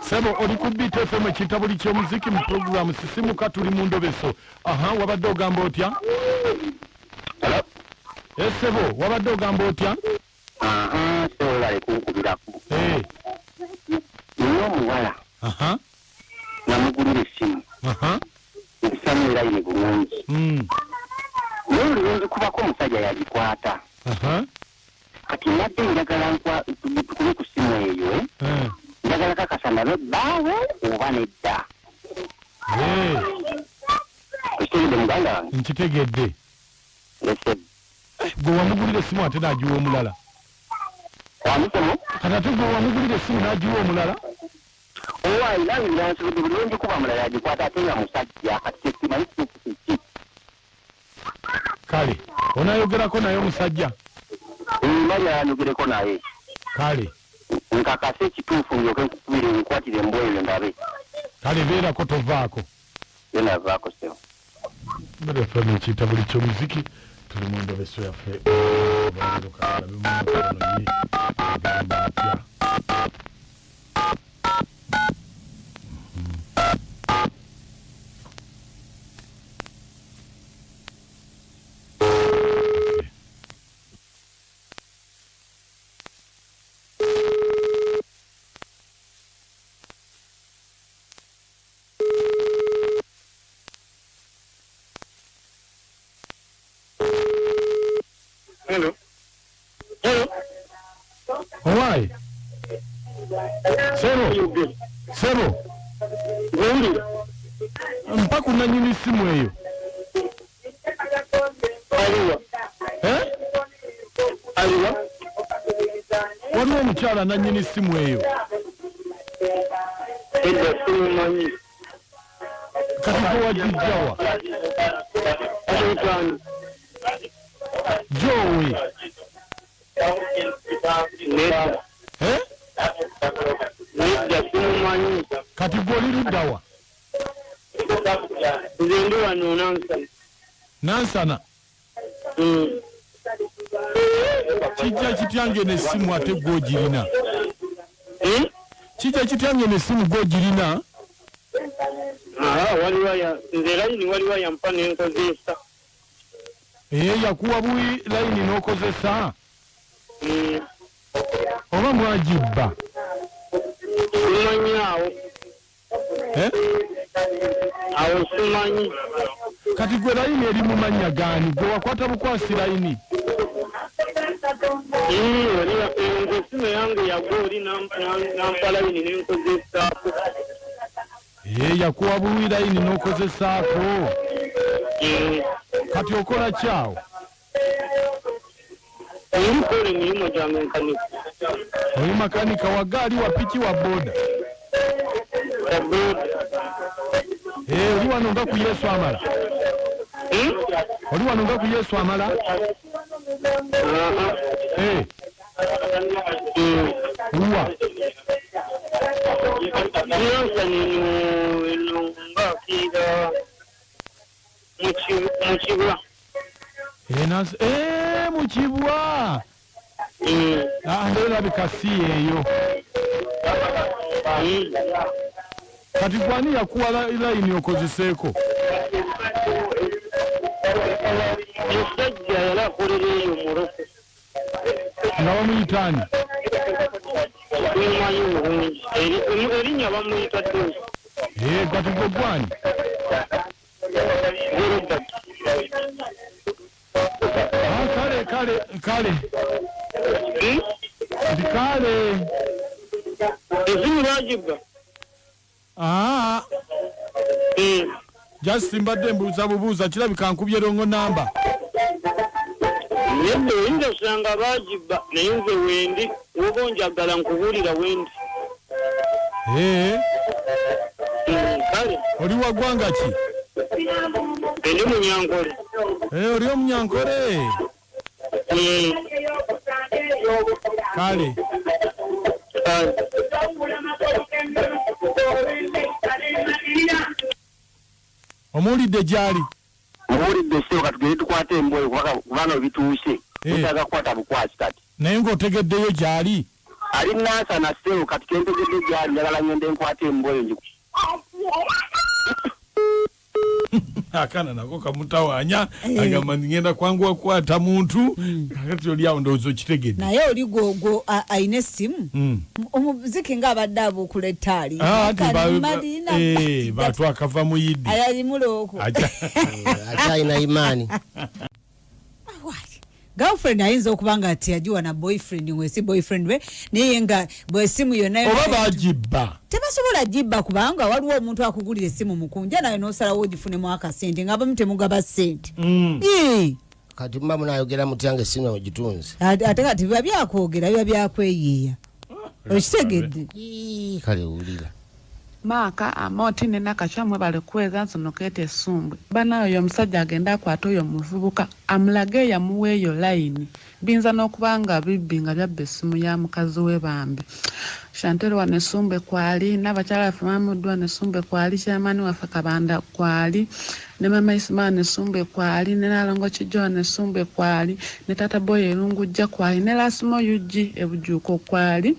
Sebo oli ku BTFM kitabuli ky'omuziki mu program sisimuka tuli mu ndobeso. Aha, wabadde ogamba otya? Sebo, wabadde ogamba otya? Aha, so bali kunkubirako. Niyo muwala. Aha. Namugulira essimu. Aha. Essimu era iri bulungi. Naye olulungi kubako omusajja yagikwata. Aha. Kati nabbe njagala tukube ku ssimu eyo. Njagala kakasa nabe bbaawe oba nedda. Okitegedde muganda wange? Nkitegedde. Gwe wamugulira essimu ate n'agiwa omulala. Wanditemu? Kati ate gwe wamugulira essimu n'agiwa omulala? Owaayi nange ndansobodde bulungi kuba mulala yagikwata ate nga musajja kati kyesimanyi kiki. Kale, onaayogerako naye omusajja? Mali ayogereko naye. Kale. Nkakase ekituufu ndyoke nkukubire nkwatire embweyo ndabe. Kale beerako tovaako. Ye navaako sebo. BTFM ekitabuli ky'omuziki tuli mu ndobeso yaffe. Hello. Owaayi. Sebo. Mpa ku nannyini ssimu eyo. Aliwa. Waliwo omukyala nannyini ssimu eyo. Edda ssimu manyi. Kati gwe wagijjawa? Jowe. Nedda ssimu manyi. Kati gwe oli luddawa? Nze ndi wano Nansana. Nansana. Kijja kityange n'essimu ate gw'ogirina. Kijja kityange n'essimu gw'ogirina. Nze layini waliwo yampa n'enkozesa. Yakuwa buwi layini n'okozesa? Oba mwagibba? Simanyi awo. Awo simanyi. Kati gwe layini eri mu mannya gaani? Gwe wakwata bukwasi layini? Nze essimu yange yagwa oli nampa layini n'enkozesaako. Yakuwa buwi layini n'okozesaako? Kati okola kyawo? Ndikola emirimu gyange nkanika. Oli makanika wa gaali wa piki wa boda? Wa boda. Oli wano nga ku Yesu amala? Oli wano nga ku Yesu amala? Uwa? Eno nga kiira mu kibwa. Mu kibwa? Nderabika si eyo. Kati gwani yakuwa layini okozeseeko? Musajja yali akolera eyo Moroko. Nga bamuyitaani? Simanyi bulungi. Erinnya bamuyita Ddozi. Kati gwe gwani? Kale. Ndi kale. Esimu bagibba? Just mbadde mbuuza kirabika nkubye rongo namba. Nedda oyinza osanga bagibba naye nze wendi oba onjagala nkubuulira wendi. Kale. Oli wa ggwanga ki? Ndi Munyankole. Oli Omunyankole? Kale. Omuwulidde gyali? Omuwulidde sebo katugende tukwate embweyo kubanga bituuse. Nitaaga kukwata bukwasi kati. Naye ng'otegeddeyo gyali? ali nasa na seo kati kento gidi ya njagala ngende nkwate mboyo njiku akana nako kamutawanya agamba ngenda kwangu akwata muntu kakati oli awo ndozo kitegedde naye oli gogo aine essimu omuziki nga abadde abukuletta ali batu akava mu yidi ayali muloko achaina imani girlfriend ayinza okubanga ati yajiwa na boyfriend wesi boyfriend we naye nga bwesimu yonna oba bagibba tebasobola jibba kubanga waliwo omuntu akugulira essimu mukunja naye nosalawo ogifunemu akasente ng'abamu temugaba ssente kati mba munayogera mutyange essimu ogitunze ate kati biba byakwogera biba byakweyiiya okitegedde kale wulira Maka amoti nena kachamwe bale kweza nsono kete sumbwe bana oyo musajja agenda akwata oyo muvubuka amulage yamuweeyo line binza n'okubanga bibbinga byabbe essimu ya mukazi we bambi Chantel wa nesumbe kwali n'abakyala famamudwa nesumbe kwali kyamani wa Kabanda kwali ne mama Isma nesumbe kwali ne nalongo kijo nesumbe kwali ne tata boye lungujja kwali ne lasimo yuji ebujuko kwali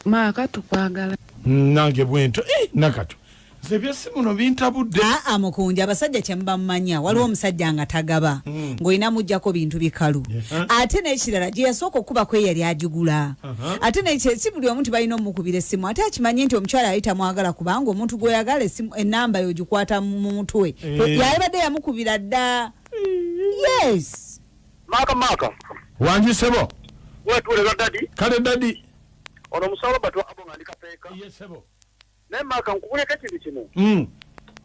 Maka tukwagala nange bwento nakato zebyesimu no bintabudde mukunja abasajja kyemba mmanya waliwo omusajja nga tagaba ng'olina mujjako bintu bikalu ate n'ekirala gye yasooka okuba kwe yali agigula ate n'ekyo buli omuntu balina omukubira essimu ate akimanye nti omukyala yali tamwagala kubanga omuntu gw'oyagala essimu ennamba y'ogikwata mu mutwe yalibadde yamukubira dda yes maka wanjisebo wetuulera dadi kale dadi ono musalo batwa abonga ndikapeeka yesebo naye maka nkubuleka ekintu kino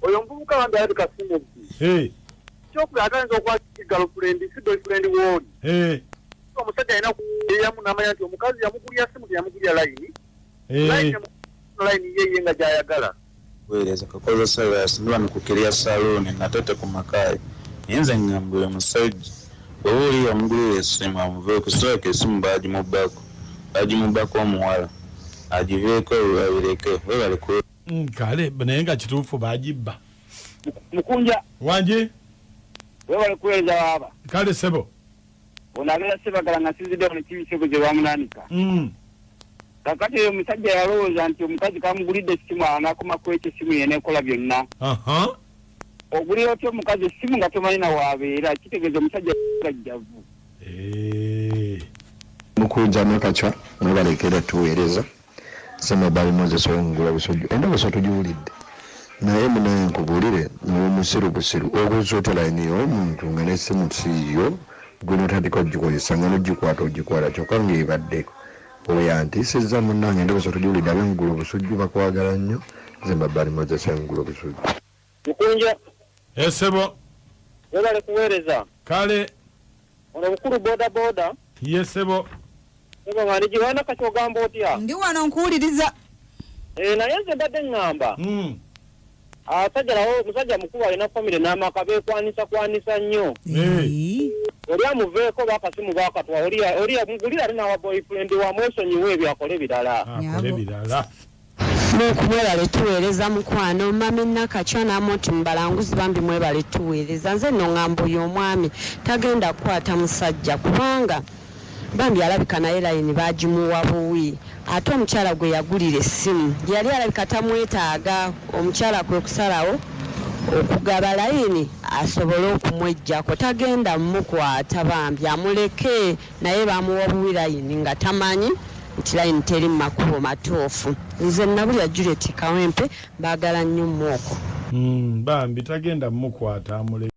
oyo mvubuka wange alabika simu kyokubira atayinza okwata girlfriend si boyfriend wooli omusajja alina kuyamu n'amanya nti omukazi yamugulya simu teyamugulya layini layini yeye nga gyayagala weereza kakozesa lwasindula mukukirya saluni natete ku makayi yinza ngambule musajja oba oli yamugulira essimu amuve kusooka essimu bagimubako omuwala agiveeko babireke webalekwe kale naye nga kituufu bagibba mukunja wanje webale kuweereza waaba kale sebo ono abeera sebagala nga siziddewo nekibiseko gye bamunanika kakati eyo omusajja yalowooza nti omukazi kamugulidde essimu anakoma kwekyo essimu yeneekola byonna ogulira otya omukazi essimu nga tomanyi nawaabeera kitegeeza omusajja gajjavu mukunja nakaca mwebalekera tuweereza semabali Moses ongula busujju endowooza tugiwulidde naye munaye nkubulire n'omusiru busiru okuzuuta layini y'omuntu nga n'essimu siiyo gwenootandika ogikozesa nga n'ogikwata ogikwala kyokka ng'ebaddeko oyo antiisizza munnange endowooza tugiwulidde ab'engulu busujju bakwagala nnyo zembabali Moses engulu busujju mukunja esebo webale kuweereza kale ono bukulu boda yesebo eba ngani jiwana kachogamba otya ndi wano nkuwuliriza naye nze mbadde ngamba asajjalawo musajja mukulu alina famire n'amaka beekwanisa nnyo oli amuveeko bakasimu bakatwa oli amugulira ali nawa boyfriend wamwesonyiwe ebyakole ebirala mwebale tuweereza mukwano mami nakacwa namoti mubalanguzi bambi mwebale tuweereza nze nno ngamba oyo omwami tagenda kukwata musajja kubanga bambi alabika naye layini bagimuwa buwi ate omukyala gwe yagulira essimu yali alabika tamwetaaga omukyala kwe kusalawo okugaba layini asobole okumwejjako tagenda mmukwata bambi amuleke naye bamuwa buwi layini nga tamanyi nti layini teri mu makubo matuufu nze nabulya Juliet Kawempe baagala nnyo mwoko bambi tagenda mmukwata amuleke